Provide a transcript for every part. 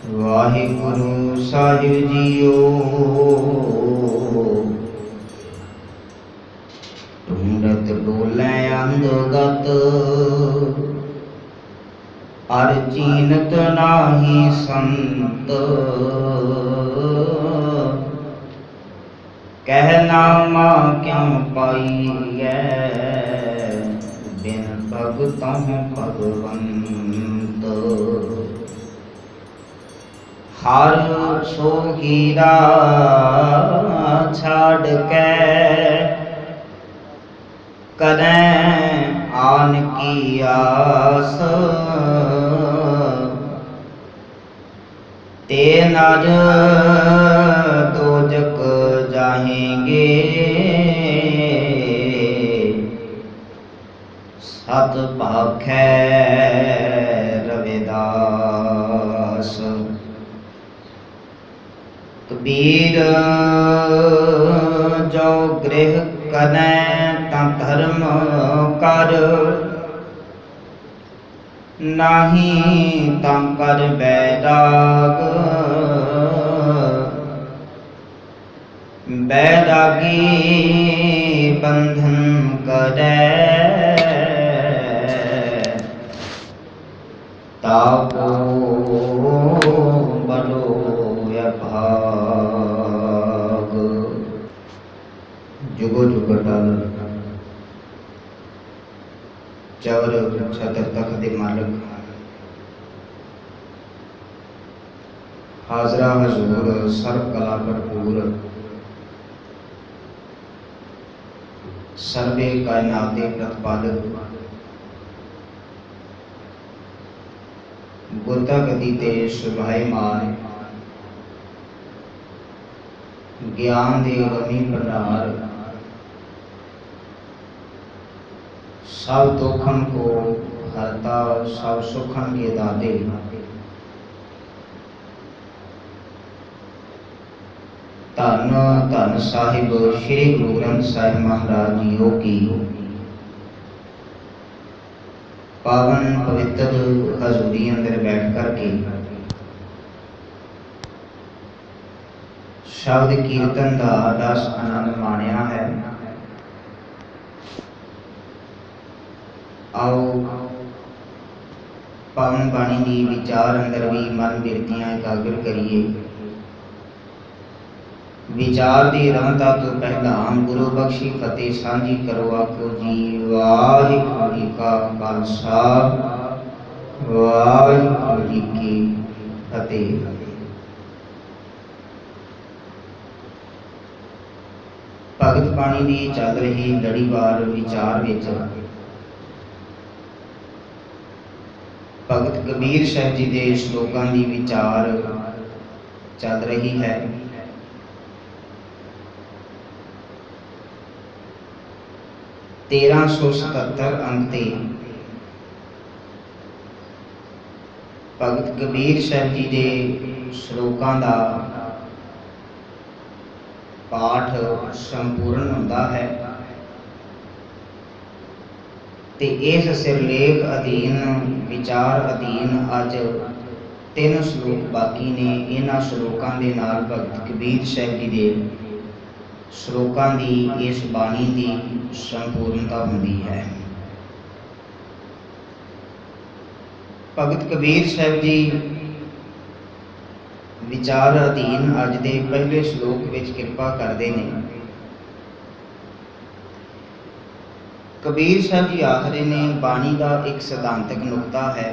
वाहिगुरु साहिब जीओ ढूंढत डोलै अंधगत अर चीनत नाही संत कह नामा क्यों पाइए बिन भगतों भगवंत हर सो हीरा छाड़ के करें आन की आस ते नर दोजक जाएंगे सत भाखै रविदास। कबीर जो गृह करै ता धर्म कर नाही ता कर बैराग बैरागी बंधन करे ताको बड़ो भाग। जुगो जुग टल चवर छतर तख दे मालक हाजरा हजूर सर्व कला भरपूर सर्वे कायनात दे प्रतिपालक गुरता गति ते सुभायमान ज्ञान दे गमी भंडार सब दुखन को हरता सब सुखन के दादे धन धन साहिब श्री गुरु ग्रंथ साहिब महाराज जीओ की पावन पवित्र हजूरी अंदर बैठ करके शब्द कीर्तन का रस आनंद माणिया है। आओ पावन बाणी की विचार अंदर भी मन बिरतियां एकाग्र करिए। विचार की रमता तो पहला गुरु बख्शी फतेह सांझी करो आखो जी वाहिगुरू जी का खालसा वाहिगुरू जी की फतेह। भगत बाणी की चल रही लड़ीवार विचार विच भगत कबीर साहब जी के श्लोकों की विचार चल रही है। 1377 अंक ते भगत कबीर साहब जी के श्लोकों का पाठ संपूर्ण होता है ते इस सिरलेख अधीन विचार अधीन अज 3 श्लोक बाकी ने। इन्हां श्लोकों के नाल भगत कबीर साहब जी के श्लोकों की इस बाणी की संपूर्णता होती है। भगत कबीर साहब जी विचार अधीन अज के पहले श्लोक विच कृपा करते हैं। कबीर साहब जी आखरे ने बाणी का एक सिद्धांतक नुकता है।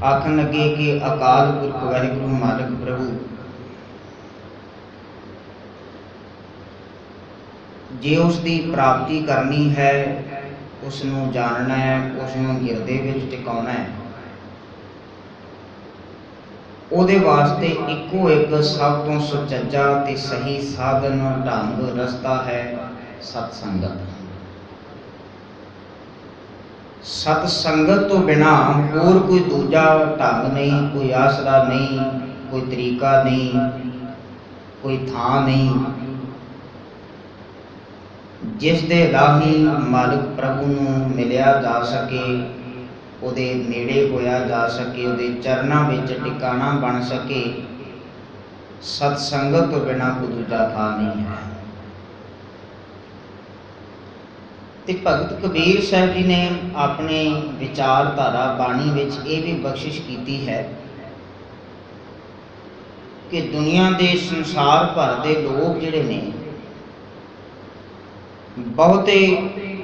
आखन लगे कि अकाल पुरख वाहिगुरू मालक प्रभु जे उसकी प्राप्ति करनी है उसनू जानना है उसनू गिरदे विच टिकाउणा है ਉਹਦੇ वास्ते इको एक सब तो सुचज्जा ते सही साधन ढंग रस्ता है सतसंगत। सतसंगत तो बिना और कोई दूजा ढंग नहीं, कोई आसरा नहीं, कोई तरीका नहीं, कोई थां नहीं जिस दे राही मालिक प्रभु नूं मिलिया जा सके, ਉਹਦੇ ਨੇੜੇ ਹੋਇਆ ਜਾ ਸਕੇ, ਉਹਦੇ ਚਰਨਾਂ ਵਿੱਚ ਟਿਕਾਣਾ ਬਣ ਸਕੇ। ਸਤਸੰਗਤ ਤੋਂ ਬਿਨਾਂ ਕੋਈ ਦੂਜਾ ਥਾਂ ਨਹੀਂ ਹੈ। ਤੇ ਭਗਤ ਕਬੀਰ ਸਾਹਿਬ ਜੀ ਨੇ ਆਪਣੇ ਵਿਚਾਰਧਾਰਾ ਬਾਣੀ ਵਿੱਚ ਇਹ ਵੀ ਬਖਸ਼ਿਸ਼ ਕੀਤੀ ਹੈ ਕਿ ਦੁਨੀਆ ਦੇ ਸੰਸਾਰ ਭਰ ਦੇ ਲੋਕ ਜਿਹੜੇ ਨੇ ਬਹੁਤੇ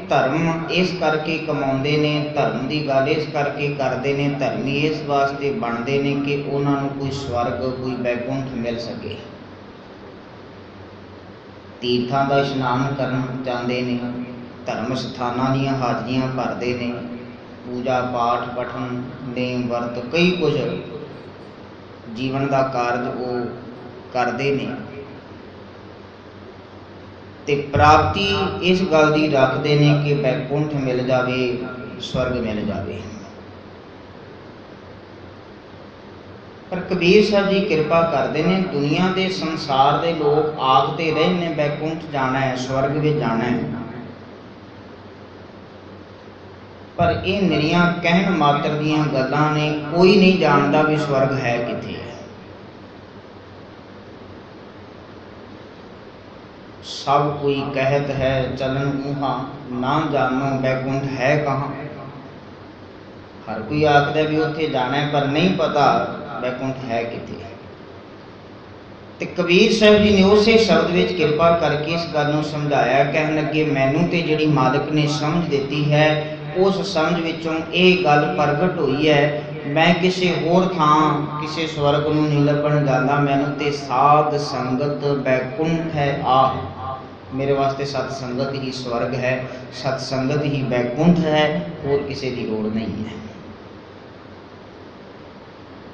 ਧਰਮ ਇਸ ਕਰਕੇ ਕਮਾਉਂਦੇ ਨੇ, ਧਰਮ ਦੀ ਗੱਲ ਇਸ ਕਰਕੇ ਕਰਦੇ ਨੇ, ਧਰਮੀ ਇਸ ਵਾਸਤੇ ਬਣਦੇ ਨੇ ਕਿ ਉਹਨਾਂ ਨੂੰ ਕੋਈ ਸਵਰਗ, ਕੋਈ ਬੈਕੁੰਠ ਮਿਲ ਸਕੇ। ਤੀਰਥਾਂ ਦਾ ਇਸ਼ਨਾਨ ਕਰਨ ਜਾਂਦੇ ਨੇ, ਧਰਮ ਸਥਾਨਾਂ ਦੀਆਂ ਹਾਜ਼ਰੀਆਂ ਭਰਦੇ ਨੇ, ਪੂਜਾ ਪਾਠ ਪਠਨ ਨੇਮ ਵਰਤ ਕਈ ਕੁਝ ਜੀਵਨ ਦਾ ਕਾਰਜ ਉਹ ਕਰਦੇ ਨੇ ਤੇ ਪ੍ਰਾਪਤੀ ਇਸ ਗੱਲ ਦੀ ਰੱਖਦੇ ਨੇ ਕਿ ਬੈਕੁੰਠ ਮਿਲ ਜਾਵੇ, ਸਵਰਗ ਮਿਲ ਜਾਵੇ। ਪਰ ਕਬੀਰ ਸਾਹਿਬ ਜੀ ਕਿਰਪਾ ਕਰਦੇ ਨੇ, ਦੁਨੀਆ ਦੇ ਸੰਸਾਰ ਦੇ ਲੋਕ ਆਖਦੇ ਰਹੇ ਨੇ ਬੈਕੁੰਠ ਜਾਣਾ ਹੈ, ਸਵਰਗ ਵਿੱਚ ਜਾਣਾ ਹੈ, ਪਰ ਇਹ ਨਿਰੀਆਂ ਕਹਿਣ ਮਾਤਰ ਦੀਆਂ ਗੱਲਾਂ ਨੇ। ਕੋਈ ਨਹੀਂ ਜਾਣਦਾ ਵੀ ਸਵਰਗ ਹੈ ਕਿੱਥੇ ਹੈ। ਸਭ ਕੋਈ ਕਹਿਤ ਹੈ ਚਲਨ ਊਹਾ, ਨਾ ਜਾਣੋ ਬੈਕੁੰਠ ਹੈ ਕਹਾਂ। ਹਰ ਕੋਈ ਆਖਦਾ ਵੀ ਉੱਥੇ ਜਾਣਾ ਹੈ, ਪਰ ਨਹੀਂ ਪਤਾ ਬੈਕੁੰਠ ਹੈ ਕਿੱਥੇ। ਤੇ ਕਬੀਰ ਸਾਹਿਬ ਜੀ ਨੇ ਉਸੇ ਸ਼ਬਦ ਵਿੱਚ ਕਿਰਪਾ ਕਰਕੇ ਇਸ ਗੱਲ ਨੂੰ ਸਮਝਾਇਆ। ਕਹਿਣ ਲੱਗੇ, ਮੈਨੂੰ ਤੇ ਜਿਹੜੀ ਮਾਲਕ ਨੇ ਸਮਝ ਦਿੱਤੀ ਹੈ, ਉਸ ਸਮਝ ਵਿੱਚੋਂ ਇਹ ਗੱਲ ਪ੍ਰਗਟ ਹੋਈ ਹੈ। ਮੈਂ ਕਿਸੇ ਹੋਰ ਥਾਂ ਕਿਸੇ ਸਵਰਗ ਨੂੰ ਨਹੀਂ ਲੱਭਣ ਜਾਂਦਾ। ਮੈਨੂੰ ਤੇ ਸਾਧ ਸੰਗਤ ਬੈਕੁੰਠ ਹੈ। ਮੇਰੇ ਵਾਸਤੇ ਸਤ ਸੰਗਤ ਹੀ ਸਵਰਗ ਹੈ, ਸਤ ਸੰਗਤ ਹੀ ਬੈਕੁੰਠ ਹੈ, ਹੋਰ ਕਿਸੇ ਦੀ ਲੋੜ ਨਹੀਂ ਹੈ।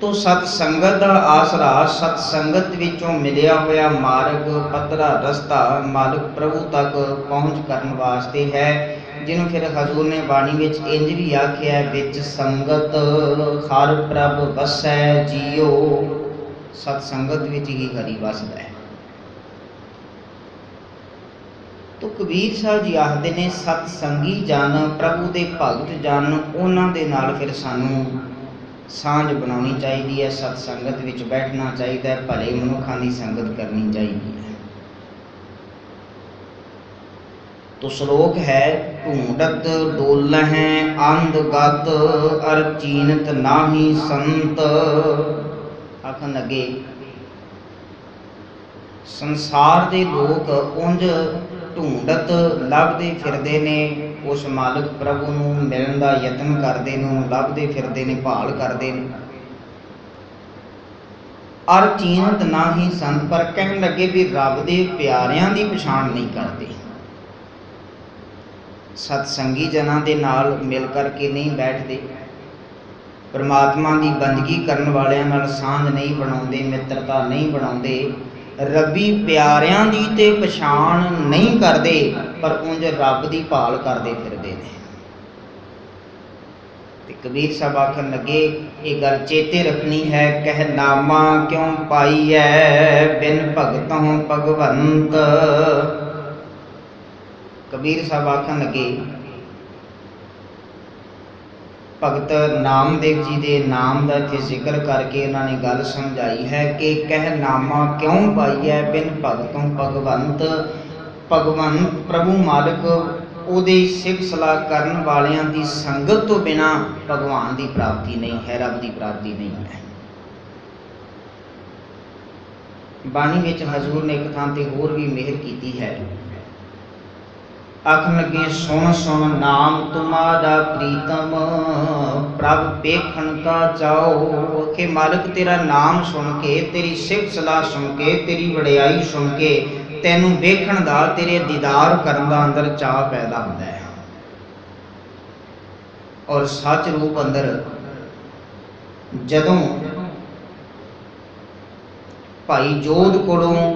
ਤੋ ਸਤ ਸੰਗਤ ਦਾ ਆਸਰਾ, ਸਤ ਸੰਗਤ ਵਿੱਚੋਂ ਮਿਲਿਆ ਹੋਇਆ ਮਾਰਗ, ਪੱਧਰਾ ਰਸਤਾ ਮਾਲਕ ਪ੍ਰਭੂ ਤੱਕ ਪਹੁੰਚ ਕਰਨ ਵਾਸਤੇ ਹੈ, ਜਿਹਨੂੰ ਫਿਰ ਹਜ਼ੂਰ ਨੇ ਬਾਣੀ ਵਿੱਚ ਇੰਝ ਵੀ ਆਖਿਆ, ਵਿੱਚ ਸੰਗਤ ਹਰ ਪ੍ਰਭ ਵਸੈ ਜੀਓ। ਸਤ ਸੰਗਤ ਵਿੱਚ ਹੀ ਹਰੀ ਵਸਦਾ ਹੈ। ਤੋ ਕਬੀਰ ਸਾਹਿਬ ਜੀ ਆਖਦੇ ਨੇ, ਸਤ ਸੰਗੀ ਜਨ, ਪ੍ਰਭੂ ਦੇ ਭਗਤ ਜਨ, ਉਹਨਾਂ ਦੇ ਨਾਲ ਫਿਰ ਸਾਨੂੰ ਸਾਂਝ ਬਣਾਉਣੀ ਚਾਹੀਦੀ ਹੈ। ਸਤ ਸੰਗਤ ਵਿੱਚ ਬੈਠਣਾ ਚਾਹੀਦਾ ਹੈ, ਭਲੇ ਮਨੁੱਖਾਂ ਦੀ ਸੰਗਤ ਕਰਨੀ ਚਾਹੀਦੀ ਹੈ। ਤੋ ਸ਼ਲੋਕ ਹੈ, ਢੂੰਡਤ ਡੋਲਹਿ ਅੰਧ ਗਤ, ਅਰ ਚੀਨਤ ਨਾਹੀ ਸੰਤ। ਆਖਣ ਲੱਗੇ, ਸੰਸਾਰ ਦੇ ਲੋਕ ਉਂਝ ਢੂੰਡਤ ਲੱਭਦੇ ਫਿਰਦੇ ਨੇ, ਉਸ ਮਾਲਕ ਪ੍ਰਭੂ ਨੂੰ ਮਿਲਣ ਦਾ ਯਤਨ ਕਰਦੇ ਨੇ, ਲੱਭਦੇ ਫਿਰਦੇ ਨੇ, ਭਾਲ ਕਰਦੇ ਨੇ। ਅਰ ਚੀਨਤ ਨਾਹੀ ਸੰਤ, ਪਰ ਕਹਿਣ ਲੱਗੇ ਵੀ ਰੱਬ ਦੇ ਪਿਆਰਿਆਂ ਦੀ ਪਛਾਣ ਨਹੀਂ ਕਰਦੇ। ਸਤਸੰਗੀ ਜਨਾਂ ਦੇ ਨਾਲ ਮਿਲ ਕਰਕੇ ਨਹੀਂ ਬੈਠਦੇ, ਪਰਮਾਤਮਾ ਦੀ ਬੰਦਗੀ ਕਰਨ ਵਾਲਿਆਂ ਨਾਲ ਸਾਂਝ ਨਹੀਂ ਬਣਾਉਂਦੇ, ਮਿੱਤਰਤਾ ਨਹੀਂ ਬਣਾਉਂਦੇ, ਰੱਬੀ ਪਿਆਰਿਆਂ ਦੀ ਤੇ ਪਛਾਣ ਨਹੀਂ ਕਰਦੇ, ਪਰ ਉਂਝ ਰੱਬ ਦੀ ਭਾਲ ਕਰਦੇ ਫਿਰਦੇ ਨੇ। ਤੇ ਕਬੀਰ ਸਾਹਿਬ ਆਖਣ ਲੱਗੇ, ਇਹ ਗੱਲ ਚੇਤੇ ਰੱਖਣੀ ਹੈ। ਕਹਿ ਨਾਮਾ ਕਿਉਂ ਪਾਈਐ, ਬਿਨ ਭਗਤੋਂ ਭਗਵੰਤ। ਕਬੀਰ ਸਾਹਿਬ ਆਖਣ ਲੱਗੇ, ਭਗਤ ਨਾਮਦੇਵ ਜੀ ਦੇ ਨਾਮ ਦਾ ਇੱਥੇ ਜ਼ਿਕਰ ਕਰਕੇ ਉਹਨਾਂ ਨੇ ਗੱਲ ਸਮਝਾਈ ਹੈ ਕਿ ਕਹਿ ਨਾਮਾ ਕਿਉਂ ਪਾਈਐ, ਬਿਨ ਭਗਤੋਂ ਭਗਵੰਤ। ਭਗਵੰਤ ਪ੍ਰਭੂ ਮਾਲਕ, ਉਹਦੀ ਸਿਫਤ ਸਲਾਹ ਕਰਨ ਵਾਲਿਆਂ ਦੀ ਸੰਗਤ ਤੋਂ ਬਿਨਾਂ ਭਗਵਾਨ ਦੀ ਪ੍ਰਾਪਤੀ ਨਹੀਂ ਹੈ, ਰੱਬ ਦੀ ਪ੍ਰਾਪਤੀ ਨਹੀਂ ਹੈ। ਬਾਣੀ ਵਿੱਚ ਹਜ਼ੂਰ ਨੇ ਇੱਕ ਥਾਂ ਤੇ ਹੋਰ ਵੀ ਮਿਹਰ ਕੀਤੀ ਹੈ। ਆਖਣ ਲੱਗੇ, ਸੁਣ ਸੁਣ ਨਾਮ ਤੁਮਾਰਾ ਪ੍ਰੀਤਮ, ਪ੍ਰਭ ਵੇਖਣ ਕਾ ਚਾਓ। ਕਿ ਮਾਲਕ ਤੇਰਾ ਨਾਮ ਸੁਣ ਕੇ, ਤੇਰੀ ਸਿਫਤ ਸਲਾਹ ਸੁਣ ਕੇ, ਤੇਰੀ ਵਡਿਆਈ ਸੁਣ ਕੇ, ਤੈਨੂੰ ਵੇਖਣ ਦਾ, ਤੇਰੇ ਦੀਦਾਰ ਕਰਨ ਦਾ ਅੰਦਰ ਚਾਅ ਪੈਦਾ ਹੁੰਦਾ ਹੈ। ਔਰ ਸੱਚ ਰੂਪ ਅੰਦਰ ਜਦੋਂ ਭਾਈ ਜੋਧ ਕੋਲੋਂ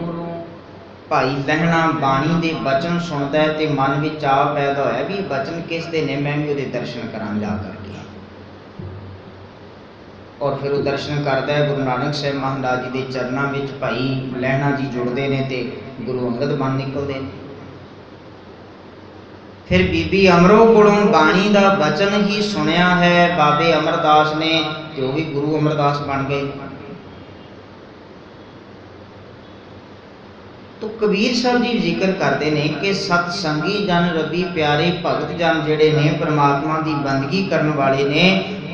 ਭਾਈ ਲਹਿਣਾ ਬਾਣੀ ਦੇ ਬਚਨ ਸੁਣਦਾ ਹੈ ਤੇ ਮਨ ਵਿੱਚ ਚਾਅ ਪੈਦਾ ਹੋਇਆ ਵੀ ਬਚਨ ਕਿਸ ਦੇ ਨੇ, ਮੈਂ ਵੀ ਉਹਦੇ ਦਰਸ਼ਨ ਕਰਾਂ ਜਾ ਕਰਕੇ। ਔਰ ਫਿਰ ਉਹ ਦਰਸ਼ਨ ਕਰਦਾ ਹੈ। ਗੁਰੂ ਨਾਨਕ ਸਾਹਿਬ ਮਹਾਰਾਜ ਜੀ ਦੇ ਚਰਨਾਂ ਵਿੱਚ ਭਾਈ ਲਹਿਣਾ ਜੀ ਜੁੜਦੇ ਨੇ ਤੇ ਗੁਰੂ ਅੰਗਦ ਬਣ ਨਿਕਲਦੇ ਨੇ। फिर बीबी अमरों कोलों बाणी का वचन ही सुनिया है बाबे अमरदास ने, तो भी गुरु अमरदास बन गए। तो कबीर साहब जी जिक्र करते हैं कि सतसंगी जन रबी प्यारे भगत जन जिहड़े ने परमात्मा की बंदगी करने वाले ने,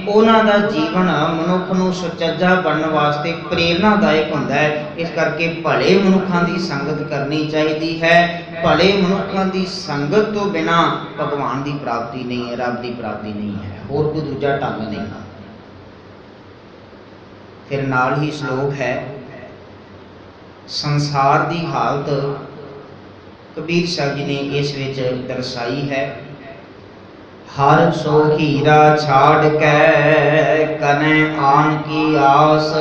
उन्हां दा जीवन मनुख नूं सुचज्जा बनने वास्ते प्रेरणादायक हुंदा है। इस करके भले मनुखां दी संगत करनी चाहिए है। भले मनुखां दी संगत तो बिना भगवान की प्राप्ति नहीं है, रब की प्राप्ति नहीं है, होर कोई दूजा ढंग नहीं। फिर नाल ही श्लोक है, संसार की हालत कबीर साहब जी ने इस विच दर्शाई है। हर सो हीरा छाड़ के कने आन की आस,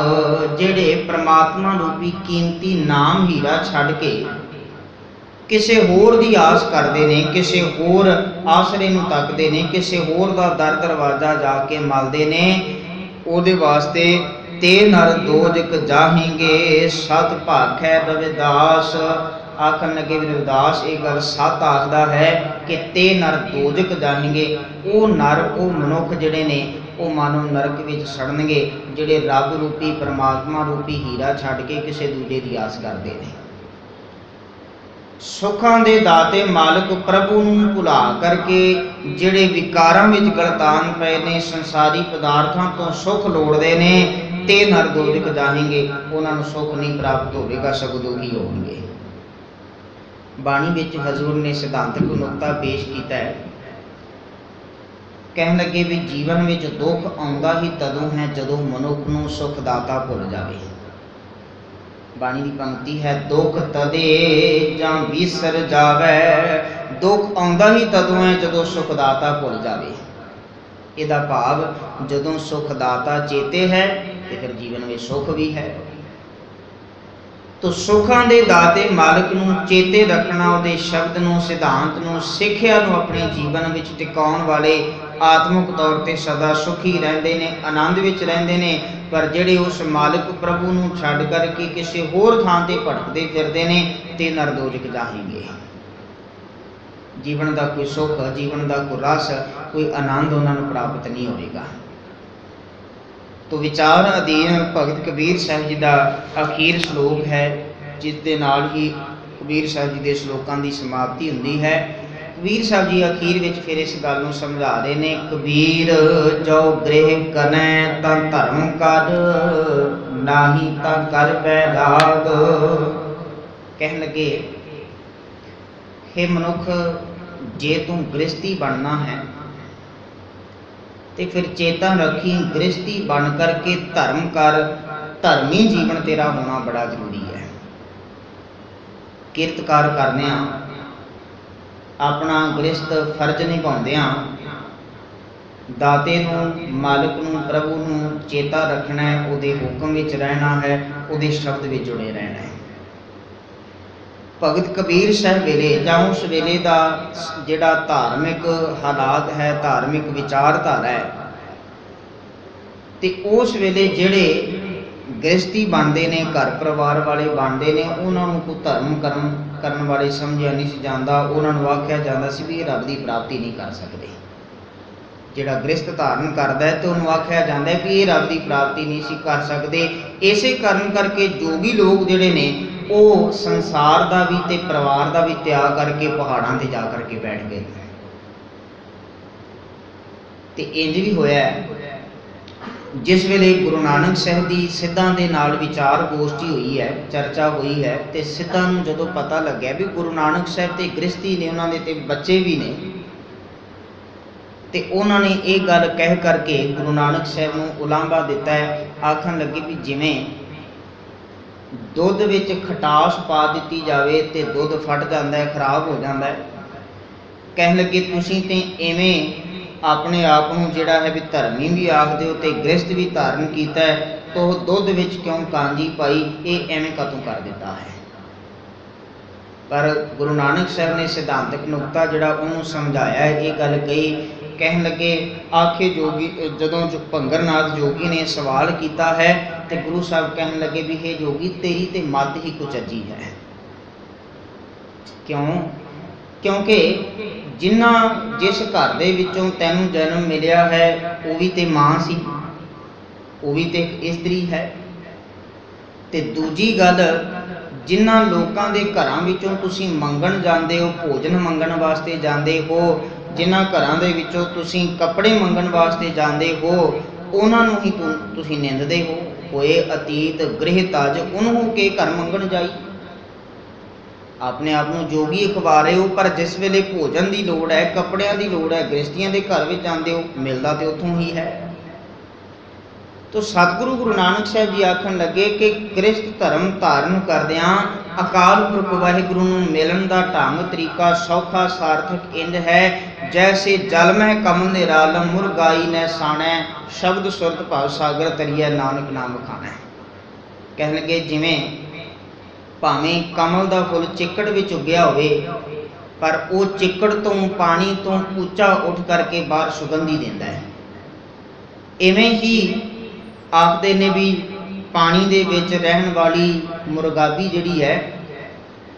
जेड़े परमात्मा रूपी कीमती नाम हीरा छड़ के किसी होर दी आस करते ने, किसी होर आसरे नूं तकते ने, किसी होर दा दर दरवाजा जाके मलते ने, उहदे वास्ते ते नर दोजक जाहेंगे सत भाखै रविदास। आखन लगे रविदास ये गल सत आखदा है कि ते नर दोजक जाहेंगे। वो नर वो मनुख जिहड़े ने वो मानो नरक विच सड़नगे, जिहड़े रब रूपी परमात्मा रूपी हीरा छड्ड के किसी दूजे की आस करते हैं। सुखां दे दाते मालिक प्रभु नूं भुला करके जिहड़े विकारां विच गलतान पए ने, संसारी पदार्थां तो सुख लोड़दे ने, ते नर दोजक जाहेंगे। उन्हां नूं सुख नहीं प्राप्त होवेगा, सगों दुखी होणगे। बाणी विच हजूर ने सिद्धांतक नुक्ता पेश किया है। कहन लगे भी जीवन विच दुख आउंदा ही तदों है जदों मनुख नूं सुखदाता भुल जावे। बाणी की पंक्ति है, दुख तदे जां विसर जावे। दुख आउंदा ही तदों है जदों सुखदाता भुल जावे। इहदा भाव जदों सुखदाता चेते है तो फिर जीवन में सुख भी है। तो सुखां दे दाते मालिक नूं चेते रखना, उहदे शब्द नूं, सिद्धांत नूं, सिੱਖਿਆ नूं अपने जीवन विच टिकाउण वाले आत्मिक तौर ते सदा सुखी रहिंदे ने, आनंद विच रहिंदे ने। पर जिहड़े उस मालिक प्रभु नूं छड्ड करके किसी होर थां ते भटकदे फिरदे ने, ते नर दोजक जाहेंगे। जीवन का कोई सुख, जीवन का कोई रस, कोई आनंद उन्हां नूं प्राप्त नहीं होगा। तो विचार अधीन भगत कबीर साहब जी का अखीर श्लोक है, जिस दे नाल ही कबीर साहब जी के श्लोकों की समाप्ति होती है। कबीर साहब जी अखीर विच फिर इस गल नूं समझा रहे ने, कबीर जो गृह कनै तां धर्म कर, नाही तां कर बैराग। कहन लगे, हे मनुख, जे तू गृहस्थी बनना है तो फिर चेता रखी, गृहस्थी बन करके धर्म कर। धर्मी जीवन तेरा होना बड़ा जरूरी है। किरतकार करने, अपना गृहस्थ फर्ज निभाउंदियां दाते नूं, मालिक नूं, प्रभु नूं चेता रखना है, उहदे हुक्म विच रहना है, उहदे शब्द विच जुड़े रहना है। भगत कबीर साहब वेले जां उस वेले का जिहड़ा धार्मिक हालात है, धार्मिक विचारधारा है, तो उस वेले जिहड़े गृहस्थी बनते ने, घर परिवार वाले बनते ने, उन्होंने कोई धर्म कर्म करने वाले समझिया नहीं सी जाता। उन्होंने आख्या जाता सी भी रब की प्राप्ति नहीं कर सकते। जिहड़ा गृहस्थ धारण करता है तो उन्होंने आख्या जाता है भी ये रब की प्राप्ति नहीं सी कर सकते। इसे कारण करके जोगी लोग जिहड़े ने वो संसार का भी ते परिवार का भी त्याग करके पहाड़ों से जा करके बैठ गए। तो इंज भी होया जिस वेले गुरु नानक साहब की सिद्धां दे नाल विचार गोष्ठी हुई है, चर्चा हुई है, तो सिद्धां नूं जदों पता लग्या भी गुरु नानक साहब ते गृहस्थी ने, उन्होंने ते बच्चे भी ने, तो उन्होंने ये गल कह करके गुरु नानक साहब नूं उलांभा दिता है। आखन लगे भी जिवें दुध विच खटास पा दी जाए तो दुध फट जाता है, खराब हो जाता है। कह लगे तुसीं ते इवें अपने आप को जिहड़ा है भी धर्मी भी आखदे हो, तो गृहस्थ भी धारण किया है, तो दुध विच क्यों कांजी पाई, ये एवें कतों कर दिता है। पर गुरु नानक साहब ने सिद्धांतक नुकता जिहड़ा उन्होंने समझाया है, ये गल कही। कहन लगे आखे जोगी, जदों भंगरनाथ जोगी ने सवाल किया है तो गुरु साहब कहन लगे भी हे जोगी, तेरी तो मत ही कुछ अजी है। क्यों? क्योंकि जिन्ना जिस घर दे विचों तैनूं जन्म मिलिया है वो भी तो मां सी, वो भी तो एक इस्त्री है। ते दूजी गल, जिन्हां लोकां दे घरां विचों तुसीं मंगण जांदे हो, भोजन मंगण वास्ते जांदे हो, जिन्हां घरां दे विचों तुसीं कपड़े मंगण वास्ते जांदे हो, उन्हां नूं ही तुसीं निंददे हो। होए अतीत गृह तज उन्हों के घर मंगण जाई। अपने आप नूं जोगी अखवा रहे हो, पर जिस वेले भोजन की लोड़ है, कपड़ियां की लोड़ है, गृहस्थियां के घर में जाते हो, मिलता तो उत्थों ही है। तो सतगुरु गुरु नानक साहब जी आखन लगे कि गृहस्थ धर्म धारण करदियां अकाल पुरख वाहिगुरु नूं मिलन दा ढंग तरीका सौखा सार्थक इंज है, जैसे जल में कमल निरालम मुरगाई ने साणै, शब्द सुरत भाव सागर तरिया नानक नाम खाना। कह लगे जिवें भावें कमल का फुल चिक्कड़ विच उगया होवे, पर वो चिक्कड़ तो पानी तो ऊंचा उठ करके बाहर सुगंधी देता है। इवें ही आखते ने भी पानी दे विच रहन वाली मुरगाबी जिहड़ी है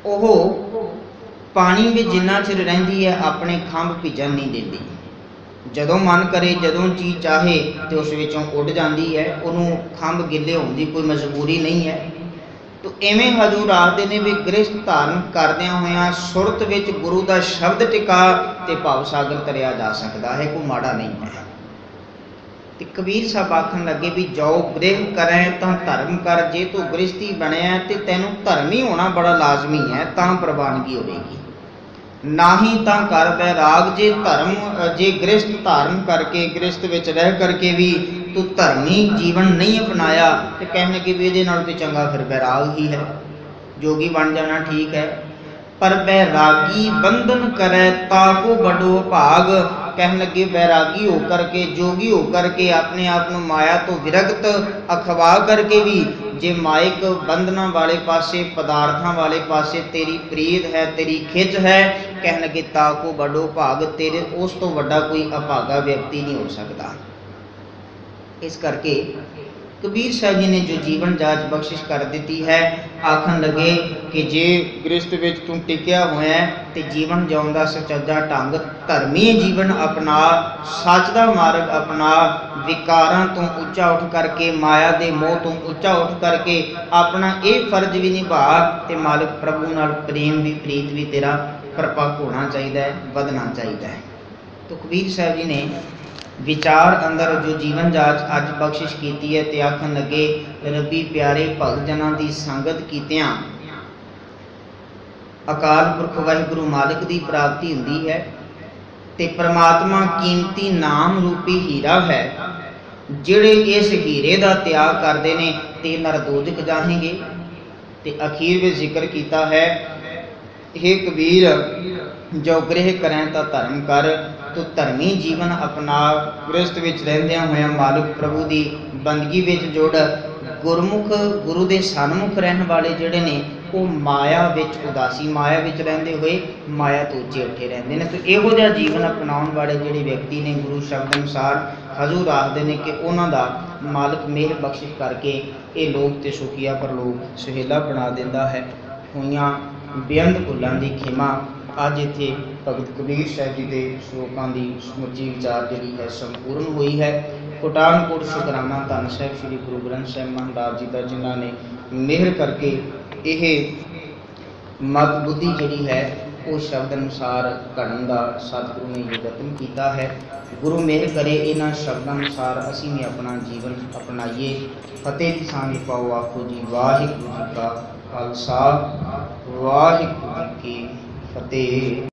वो पानी में जिन्ना चिर रहिंदी है अपने खंभ भिजन नहीं देती। जदों मन करे जदों चीज़ चाहे तो उस विचों उड़ जाती है, उन्होंने खंभ गिले होने की कोई मजबूरी नहीं है। तो इवें हजूर आखते ने भी गृहस्थ धारण करदियां होइयां सुरत विच गुरु का शब्द टिका ते भाव सागर तरिया जा सकता है, कोई माड़ा नहीं है। ते कबीर साहब आखन लगे भी जो गृह करें तो धर्म कर, जे तू गृहस्थी बनया तो तैनूं धर्मी होना बड़ा लाजमी है, तां प्रवानगी होगी। ना ही तां कर बैराग, जे धर्म जे गृहस्थ धारण करके गृहस्थ विच रह करके भी तू धर्मी जीवन नहीं अपनाया तो कहने के भी ये तो चंगा फिर बैराग ही है, जोगी बन जाना ठीक है। पर बैरागी बंधन करे ताको बड़ो भाग, कहने लगे बैरागी होकर के जोगी होकर के अपने आप को माया तो विरक्त अखवा करके भी जे माइक बंधना वाले पासे पदार्थों वाले पासे तेरी प्रीत है, तेरी खिच है, कहने लगे ताको बड़ो भाग, तेरे उस तो वड्डा कोई अभागा व्यक्ति नहीं हो सकता। इस करके कबीर साहब जी ने जो जीवन जाच बख्शिश कर दी है, आखन लगे कि जे गृहस्थ विच तू टिकिया होया तो जीवन जिउण दा सचज्जा ढंग धर्मी जीवन अपना, सच दा मार्ग अपना, विकारां तो उच्चा उठ करके माया दे मोह तो उच्चा उठ करके अपना ये फर्ज भी निभा ते मालिक प्रभु नाल प्रेम भी प्रीत भी तेरा परपक होना चाहिए, वधना चाहिए। तो कबीर साहब जी ने विचार अंदर जो जीवन जाच अज बख्शिश की है ते आखन लगे रबी प्यारे भगत जना की संगत कीतियां अकाल पुरख वाहिगुरु मालिक की प्राप्ति हुंदी है ते परमात्मा कीमती नाम रूपी हीरा है, जिहड़े इस हीरे का त्याग करते हैं ते नरदोजक जाएंगे। ते अखीर में जिक्र किया है, हे कबीर जो गृह करें तो धर्म कर, तो धर्मी जीवन अपना, गृहस्थ विच रहिंदियां होइयां मालिक प्रभु की बंदगी विच जुड़, गुरमुख गुरु के सन्मुख रहने वाले जिहड़े ने वो माया विच उदासी, माया विच रहिंदे हुए माया तो उच्चे उठे रहंदे ने। तो इहो जिहा जीवन अपनाउण वाले जिहड़े व्यक्ति ने गुरु शब्द अनुसार हजूर आखदे ने कि उन्हां दा मालिक मेहर बख्शिश करके ये लोग ते सुखिया पर लोग सुहेला बना दिंदा है। होइयां बेअंत भुलां दी खिमा अज इत्थे भगत कबीर साहब जी के श्लोकों की समुची विचार जी है संपूर्ण हुई है। कोटानकोट शुकराना धन साहब श्री गुरु ग्रंथ साहब महाराज जी का, जिन्होंने मेहर करके यह मत बुद्धि जी है वो शब्द अनुसार घड़न का सतगुरु ने यत्न किया है। गुरु मेहर करे इन्होंने शब्दों अनुसार असी भी अपना जीवन अपनाइए। फतेह की सांझ पाओ आखो जी। वाहिगुरू जी का खालसा वाहिगुरू जी की फतेह।